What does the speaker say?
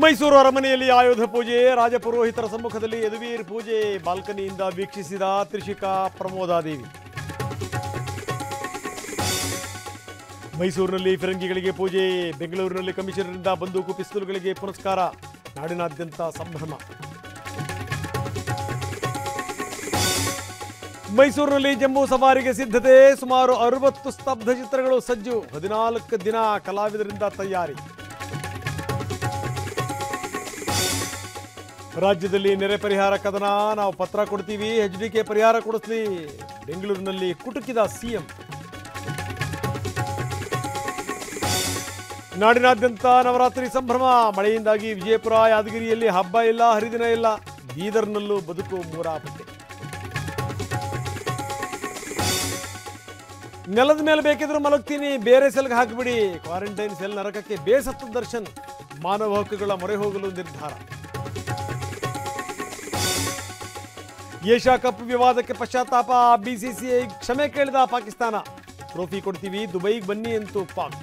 ಮೈಸೂರು ಅರಮನೆಯಲ್ಲಿ ಆಯುಧ ಪೂಜೆ, ರಾಜಪುರೋಹಿತರ ಸಮ್ಮುಖದಲ್ಲಿ ಯದುವೀರ್ ಪೂಜೆ ಬಾಲ್ಕನಿಯಿಂದ ವೀಕ್ಷಿಸಿದ ತ್ರಿಷಿಕಾ ಪ್ರಮೋದಾದೇವಿ. ಮೈಸೂರಿನಲ್ಲಿ ಫಿರಂಗಿಗಳಿಗೆ ಪೂಜೆ, ಬೆಂಗಳೂರಿನಲ್ಲಿ ಕಮಿಷನರ್ನಿಂದ ಬಂದೂಕು ಪಿಸ್ತೂಲ್ಗಳಿಗೆ ಪುರಸ್ಕಾರ, ನಾಡಿನಾದ್ಯಂತ ಸಂಭ್ರಮ. ಮೈಸೂರಿನಲ್ಲಿ ಜಂಬೂ ಸವಾರಿಗೆ ಸಿದ್ಧತೆ, ಸುಮಾರು 60 ಸ್ತಬ್ಧ ಚಿತ್ರಗಳು ಸಜ್ಜು, 14 ದಿನ ಕಲಾವಿದರಿಂದ ತಯಾರಿ. ರಾಜ್ಯದಲ್ಲಿ ನೆರೆ ಪರಿಹಾರ ಕದನ, ನಾವು ಪತ್ರ ಕೊಡ್ತೀವಿ, HDK ಪರಿಹಾರ ಕೊಡಿಸ್ಲಿ, ಬೆಂಗಳೂರಿನಲ್ಲಿ ಕುಟುಕಿದ ಸಿಎಂ. ನಾಡಿನಾದ್ಯಂತ ನವರಾತ್ರಿ ಸಂಭ್ರಮ, ಮಳೆಯಿಂದಾಗಿ ವಿಜಯಪುರ ಯಾದಗಿರಿಯಲ್ಲಿ ಹಬ್ಬ ಇಲ್ಲ, ಹರಿದಿನ ಇಲ್ಲ, ಬೀದರ್ನಲ್ಲೂ ಬದುಕು ಮೂರಾಪಟ್ಟೆ. ನೆಲದ ಮೇಲೆ ಬೇಕಿದ್ರು ಮಲಗ್ತೀನಿ, ಬೇರೆ ಸೆಲ್ಗೆ ಹಾಕಿಬಿಡಿ, ಕ್ವಾರಂಟೈನ್ ಸೆಲ್ ನರಕಕ್ಕೆ ಬೇಸತ್ತ ದರ್ಶನ್, ಮಾನವ ಹಕ್ಕುಗಳ ಮೊರೆ ಹೋಗಲು ನಿರ್ಧಾರ. ಏಷ್ಯಾ ಕಪ್ ವಿವಾದಕ್ಕೆ ಪಶ್ಚಾತ್ತಾಪ, BCCI ಕ್ಷಮೆ ಕೇಳಿದ ಪಾಕಿಸ್ತಾನ, ಟ್ರೋಫಿ ಕೊಡ್ತೀವಿ ದುಬೈಗೆ ಬನ್ನಿ ಅಂತೂ ಪಾಕ್.